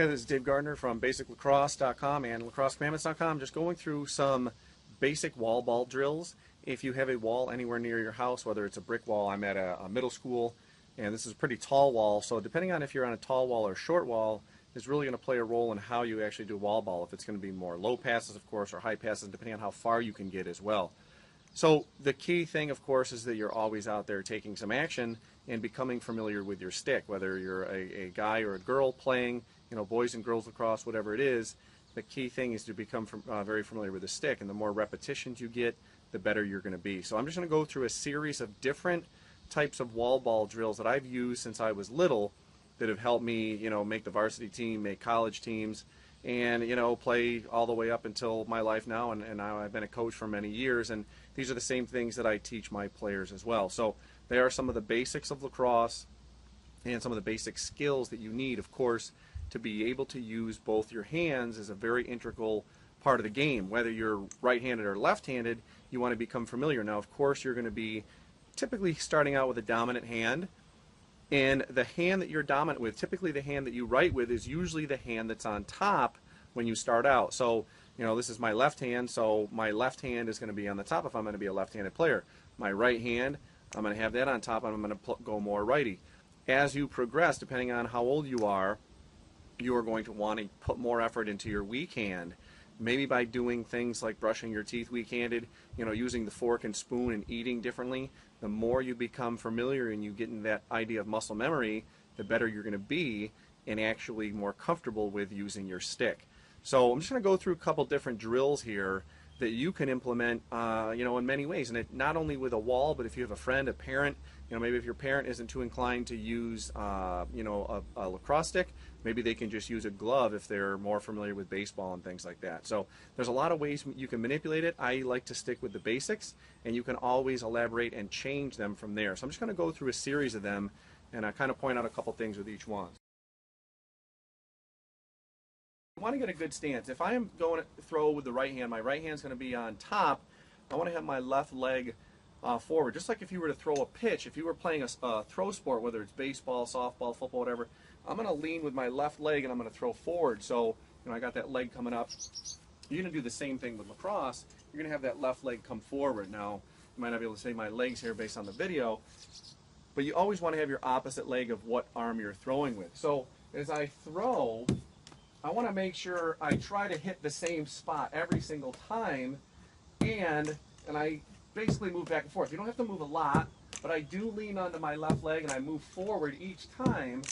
Hey, this is Dave Gardner from basiclacrosse.com and lacrossecommandments.com. Just going through some basic wall ball drills. If you have a wall anywhere near your house, whether it's a brick wall, I'm at a middle school, and this is a pretty tall wall, so depending on if you're on a tall wall or short wall, is really going to play a role in how you actually do wall ball. If it's going to be more low passes, of course, or high passes, depending on how far you can get as well. So the key thing, of course, is that you're always out there taking some action and becoming familiar with your stick, whether you're a guy or a girl playing, boys and girls lacrosse, whatever it is. The key thing is to become very familiar with the stick, and the more repetitions you get, the better you're going to be. So I'm just going to go through a series of different types of wall ball drills that I've used since I was little that have helped me, make the varsity team, make college teams, and play all the way up until my life now, and now I've been a coach for many years, and these are the same things that I teach my players as well. So they are some of the basics of lacrosse and some of the basic skills that you need, of course, to be able to use both your hands is a very integral part of the game. Whether you're right-handed or left-handed, you want to become familiar. Now, of course, you're going to be typically starting out with a dominant hand, and the hand that you're dominant with, typically the hand that you write with, is usually the hand that's on top when you start out. So, this is my left hand, so my left hand is going to be on the top if I'm going to be a left-handed player. My right hand, I'm going to have that on top, and I'm going to go more righty. As you progress, depending on how old you are going to want to put more effort into your weak hand, maybe by doing things like brushing your teeth weak-handed, using the fork and spoon and eating differently. The more you become familiar and you get in that idea of muscle memory, the better you're going to be and actually more comfortable with using your stick. So I'm just going to go through a couple different drills here that you can implement, in many ways. And not only with a wall, but if you have a friend, a parent, maybe if your parent isn't too inclined to use, a lacrosse stick, maybe they can just use a glove if they're more familiar with baseball and things like that. So there's a lot of ways you can manipulate it. I like to stick with the basics, and you can always elaborate and change them from there. So I'm just going to go through a series of them, and I kind of point out a couple things with each one. I want to get a good stance. If I am going to throw with the right hand, my right hand is going to be on top. I want to have my left leg forward. Just like if you were to throw a pitch, if you were playing a throw sport, whether it's baseball, softball, football, whatever, I'm going to lean with my left leg and I'm going to throw forward. So, I got that leg coming up. You're going to do the same thing with lacrosse. You're going to have that left leg come forward. Now, you might not be able to see my legs here based on the video, but you always want to have your opposite leg of what arm you're throwing with. So, as I throw, I want to make sure I try to hit the same spot every single time, and I basically move back and forth. You don't have to move a lot, but I do lean onto my left leg and I move forward each time.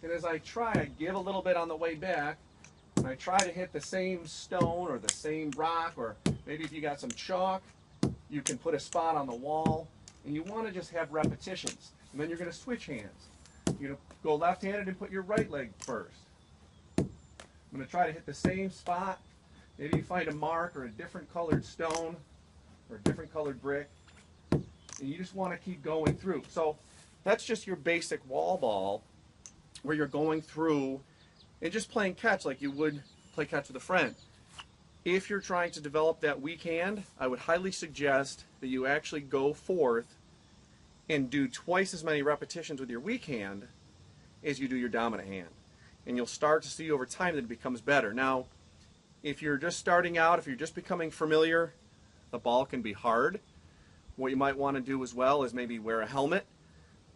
And as I try, I give a little bit on the way back, and I try to hit the same stone or the same rock, or maybe if you got some chalk, you can put a spot on the wall, and you want to just have repetitions. And then you're going to switch hands. You're going to go left-handed and put your right leg first. I'm going to try to hit the same spot. Maybe you find a mark or a different colored stone or a different colored brick, and you just want to keep going through. So that's just your basic wall ball, where you're going through and just playing catch like you would play catch with a friend. If you're trying to develop that weak hand, I would highly suggest that you actually go forth and do twice as many repetitions with your weak hand as you do your dominant hand. And you'll start to see over time that it becomes better. Now, if you're just starting out, if you're just becoming familiar, the ball can be hard. What you might want to do as well is maybe wear a helmet,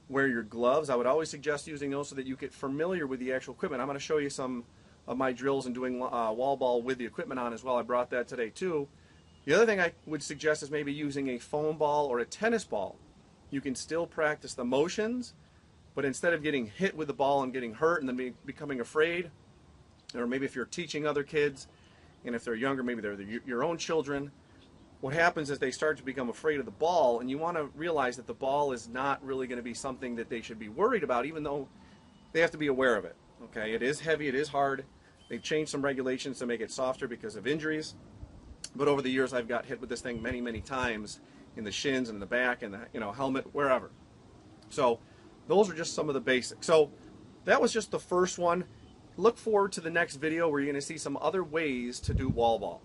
wear your gloves. I would always suggest using those so that you get familiar with the actual equipment. I'm going to show you some of my drills and doing wall ball with the equipment on as well. I brought that today too. The other thing I would suggest is maybe using a foam ball or a tennis ball. You can still practice the motions, but instead of getting hit with the ball and getting hurt and then becoming afraid, or maybe if you're teaching other kids, and if they're younger, maybe they're your own children, what happens is they start to become afraid of the ball, and you want to realize that the ball is not really going to be something that they should be worried about, even though they have to be aware of it. Okay, it is heavy, it is hard. They've changed some regulations to make it softer because of injuries, but over the years I've got hit with this thing many, many times in the shins and the back and the helmet, wherever. So those are just some of the basics. So that was just the first one. Look forward to the next video where you're going to see some other ways to do wall ball.